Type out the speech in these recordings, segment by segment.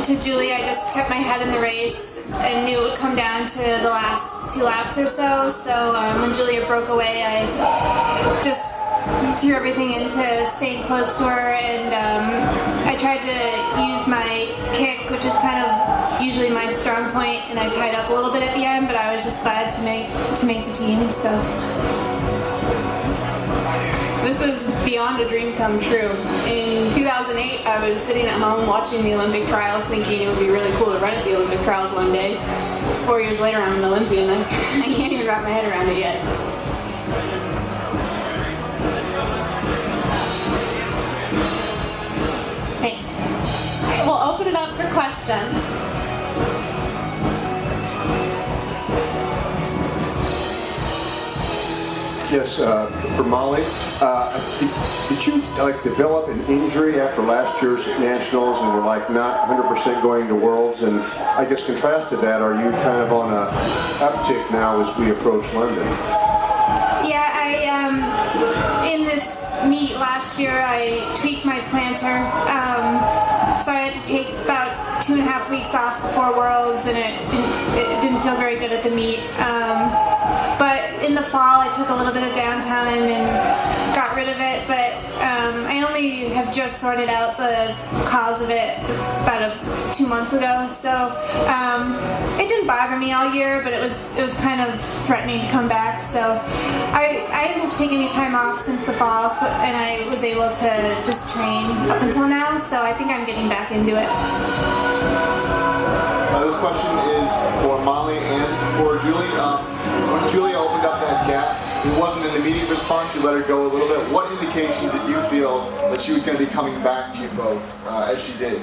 to Julie, I just kept my head in the race and knew it would come down to the last 2 laps or so. So when Julia broke away, I just threw everything into staying close to her, and I tried to use my kick, which is kind of usually my strong point, and I tied up a little bit at the end, but I was just glad to make the team. So this is beyond a dream come true. In 2008, I was sitting at home watching the Olympic trials, thinking it would be really cool to run at the Olympic trials one day. 4 years later, I'm an Olympian. I can't even wrap my head around it yet. thanks. All right, we'll open it up for questions. Yes, for Molly, did you develop an injury after last year's nationals and were not 100% going to Worlds? And I guess contrast to that, are you kind of on a uptick now as we approach London? Yeah, in this meet last year, I tweaked my plantar, so I had to take about 2.5 weeks off before Worlds, and it didn't feel very good at the meet. But in the fall, I took a little bit of downtime and got rid of it, but I only have just sorted out the cause of it about 2 months ago, so it didn't bother me all year, but it was kind of threatening to come back, so I didn't have to take any time off since the fall, and I was able to just train up until now, so I think I'm getting back into it. This question is for Molly and for Julie. When Julia opened up that gap, it wasn't an immediate response, you let her go a little bit. What indication did you feel that she was going to be coming back to you both as she did?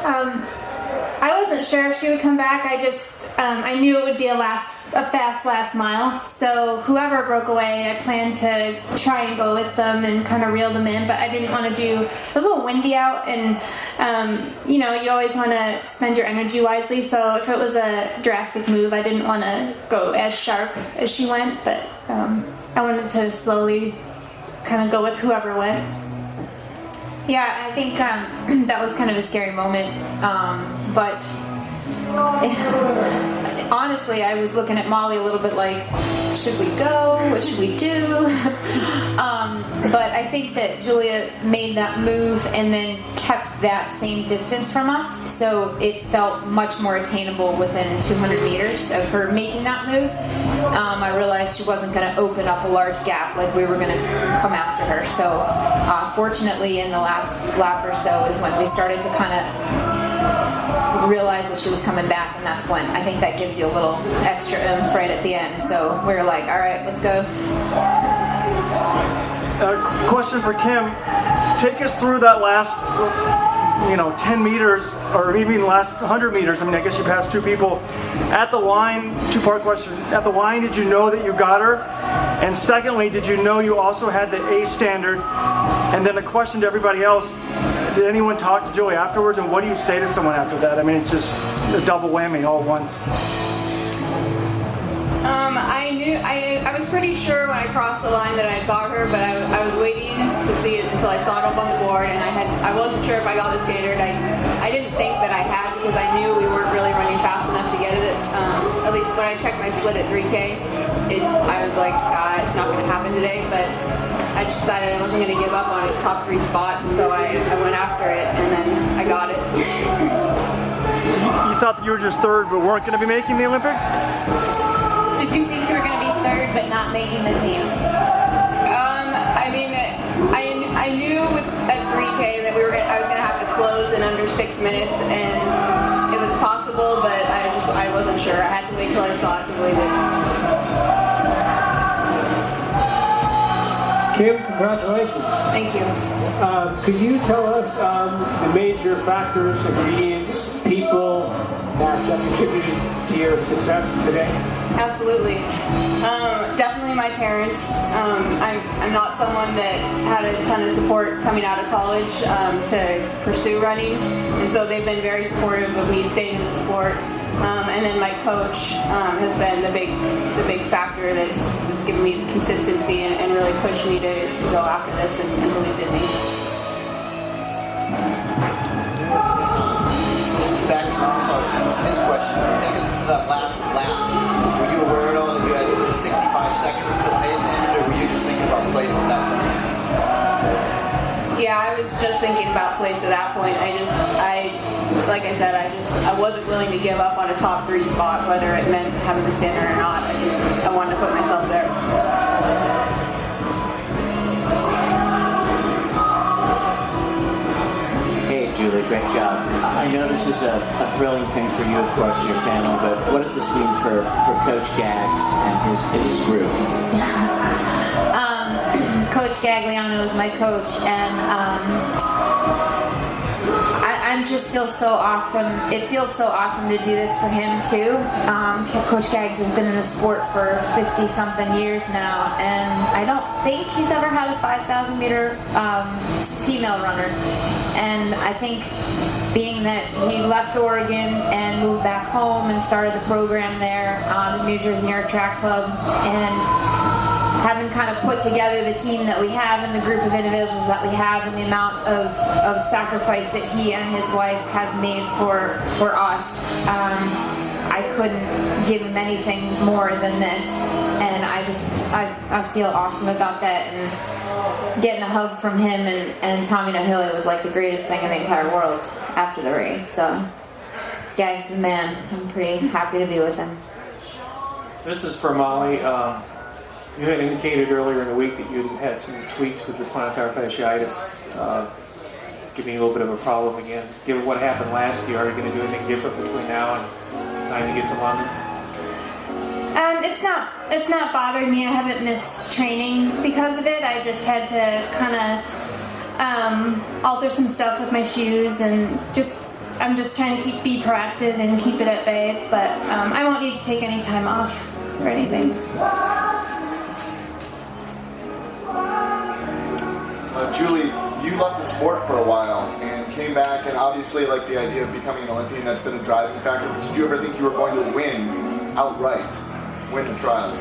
I wasn't sure if she would come back. I knew it would be a fast last mile. So whoever broke away, I planned to try and go with them and kind of reel them in. But I didn't want to do. It was a little windy out, and you always want to spend your energy wisely. So if it was a drastic move, I didn't want to go as sharp as she went. But I wanted to slowly kind of go with whoever went. Yeah, I think that was kind of a scary moment, but honestly, I was looking at Molly a little bit like, should we go? What should we do? But I think that Julia made that move and then kept that same distance from us, so it felt much more attainable within 200 meters of her making that move. I realized she wasn't going to open up a large gap like we were going to come after her. So fortunately, in the last lap or so is when we started to kind of realize that she was coming back, and that's when I think that gives you a little extra oomph right at the end. So we were like, all right, let's go. Question for Kim. Take us through that last 10 meters or even last 100 meters. I mean, I guess you passed 2 people. At the line, 2-part question. At the line, did you know that you got her? And secondly, did you know you also had the A standard? And then a question to everybody else, did anyone talk to Julie afterwards? And what do you say to someone after that? I mean, it's just a double whammy all at once. I was pretty sure when I crossed the line that I got her, but I was waiting to see it until I saw it up on the board, and I wasn't sure if I got the standard. I didn't think that I had, because I knew we weren't really running fast enough to get it. At least when I checked my split at 3K, I was like, it's not going to happen today, but I just decided I wasn't going to give up on its top 3 spot, and so I went after it, and then I got it. So you thought that you were just 3rd but weren't going to be making the Olympics? Did you think you were going to be 3rd but not making the team? I mean, I knew at 3K that I was going to have to close in under 6 minutes, and it was possible, but I wasn't sure. I had to wait till I saw it to believe it. Kim, congratulations. Thank you. Could you tell us the major factors, ingredients, people that contributed to your success today? Absolutely. Definitely my parents. I'm not someone that had a ton of support coming out of college to pursue running, and so they've been very supportive of me staying in the sport. And then my coach has been the big factor that's given me consistency and really pushed me to go after this and believed in me. to that last lap, were you aware at all that you had 65 seconds to an A standard, or were you just thinking about place at that point? Yeah, I was just thinking about place at that point. Like I said, I wasn't willing to give up on a top 3 spot, whether it meant having the standard or not. I wanted to put myself there. Hey Julie, great job. I know this is a thrilling thing for you, of course, your family, but what does this mean for Coach Gags and his group? Coach Gagliano is my coach, and I just feel so awesome. It feels so awesome to do this for him too. Coach Gags has been in the sport for 50-something years now, and I don't think he's ever had a 5,000 meter female runner. And I think being that he left Oregon and moved back home and started the program there, the New Jersey New York Track Club, and having kind of put together the team that we have and the group of individuals that we have and the amount of sacrifice that he and his wife have made for us, I couldn't give him anything more than this. And I feel awesome about that. And getting a hug from him and Tommy Nahili was like the greatest thing in the entire world after the race. So Gags the man. I'm pretty happy to be with him. This is for Molly. You had indicated earlier in the week that you had some tweaks with your plantar fasciitis, giving you a little bit of a problem again. Given what happened last year, are you going to do anything different between now and the time you get to London? It's not bothered me. I haven't missed training because of it. I just had to kind of alter some stuff with my shoes, and I'm just trying to be proactive and keep it at bay. But I won't need to take any time off or anything. Julie, you left the sport for a while and came back, and obviously like the idea of becoming an Olympian, that's been a driving factor. Did you ever think you were going to win outright, win the trials?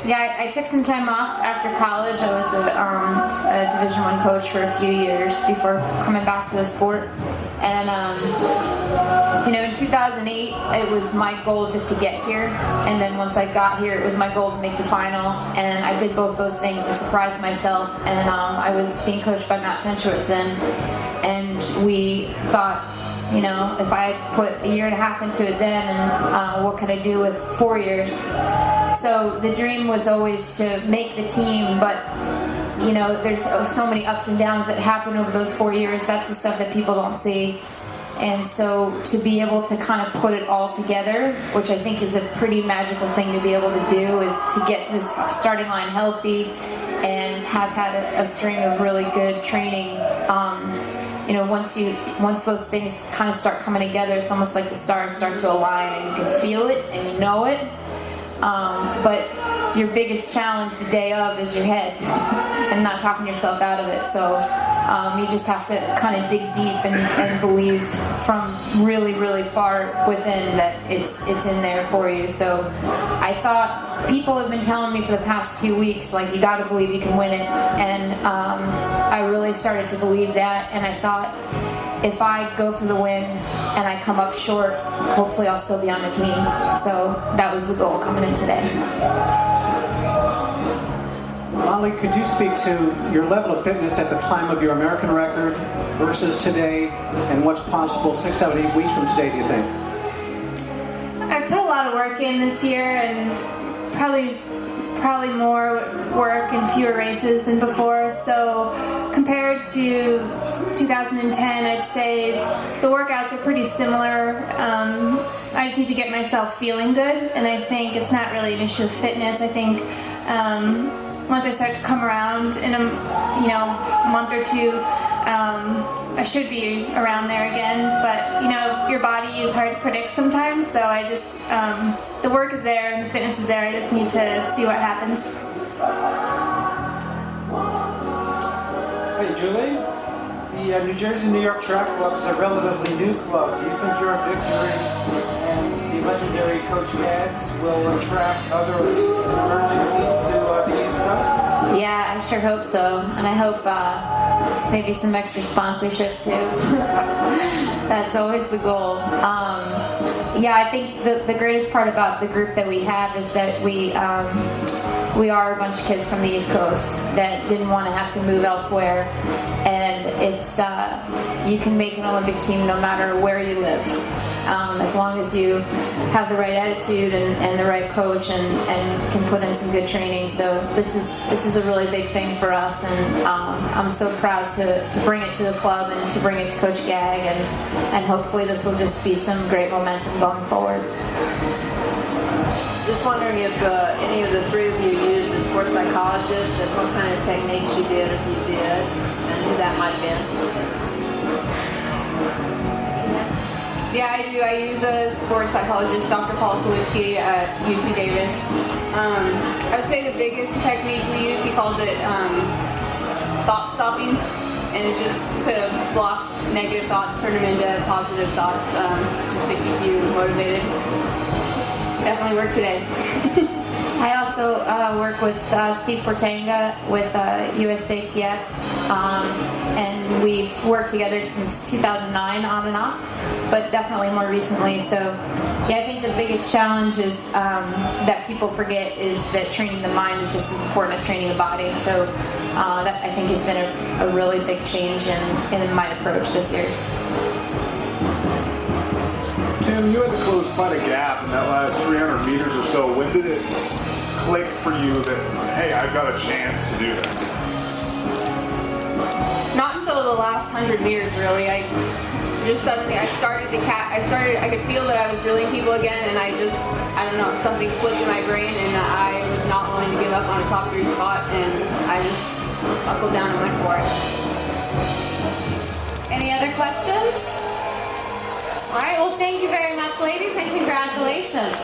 Yeah, I took some time off after college. I was a Division I coach for a few years before coming back to the sport. And, in 2008, it was my goal just to get here. And then once I got here, it was my goal to make the final. And I did both those things and surprised myself. And I was being coached by Matt Centrowitz then. And we thought, if I had put a year and a half into it then, and what could I do with 4 years? So the dream was always to make the team, but there's so many ups and downs that happen over those 4 years. That's the stuff that people don't see. And so to be able to kind of put it all together, which I think is a pretty magical thing to be able to do, is to get to this starting line healthy and have had a string of really good training. Once those things kind of start coming together, it's almost like the stars start to align and you can feel it and you know it. But your biggest challenge the day of is your head and not talking yourself out of it. So you just have to kind of dig deep and believe from really, really far within that it's in there for you. So I thought, people have been telling me for the past few weeks, like, you got to believe you can win it. And I really started to believe that. And I thought, if I go for the win and I come up short, hopefully I'll still be on the team. So that was the goal coming in today. Molly, could you speak to your level of fitness at the time of your American record versus today, and what's possible 6, 7, 8 weeks from today, do you think? I've put a lot of work in this year, and probably more work and fewer races than before. So compared to 2010, I'd say the workouts are pretty similar. I just need to get myself feeling good, and I think it's not really an issue of fitness. I think once I start to come around in a month or two, I should be around there again. But your body is hard to predict sometimes, so I just the work is there and the fitness is there. I just need to see what happens. Hey Julie, the New Jersey New York Track Club is a relatively new club. Do you think your victory and the the legendary Coach Gags will attract other elites and emerging elites to the East Coast? Yeah, I sure hope so, and I hope maybe some extra sponsorship too. That's always the goal. Yeah, I think the greatest part about the group that we have is that we are a bunch of kids from the East Coast that didn't want to have to move elsewhere, and it's you can make an Olympic team no matter where you live, as long as you have the right attitude and the right coach and can put in some good training. So this is a really big thing for us, and I'm so proud to bring it to the club and to bring it to Coach Gag, and hopefully this will just be some great momentum going forward. Just wondering if any of the three of you used a sports psychologist and what kind of techniques you did, if you did, and who that might have been. Yeah, I do. I use a sports psychologist, Dr. Paul Sawitsky at UC Davis. I would say the biggest technique we use, he calls it thought stopping, and it's just to block negative thoughts, turn them into positive thoughts, just to keep you motivated. Definitely work today. I also work with Steve Portanga with USATF, and we've worked together since 2009 on and off, but definitely more recently. So yeah, I think the biggest challenge is that people forget is that training the mind is just as important as training the body. So that I think has been a really big change in my approach this year. Kim, you had to close quite a gap in that last 300 meters or so. When did it click for you that, hey, I've got a chance to do this? Not until the last 100 meters, really. I just suddenly, I could feel that I was drilling people again, and I don't know, something flipped in my brain, and I was not willing to give up on a top 3 spot, and I just buckled down and went for it. Any other questions? All right, well, thank you very much, ladies, and congratulations.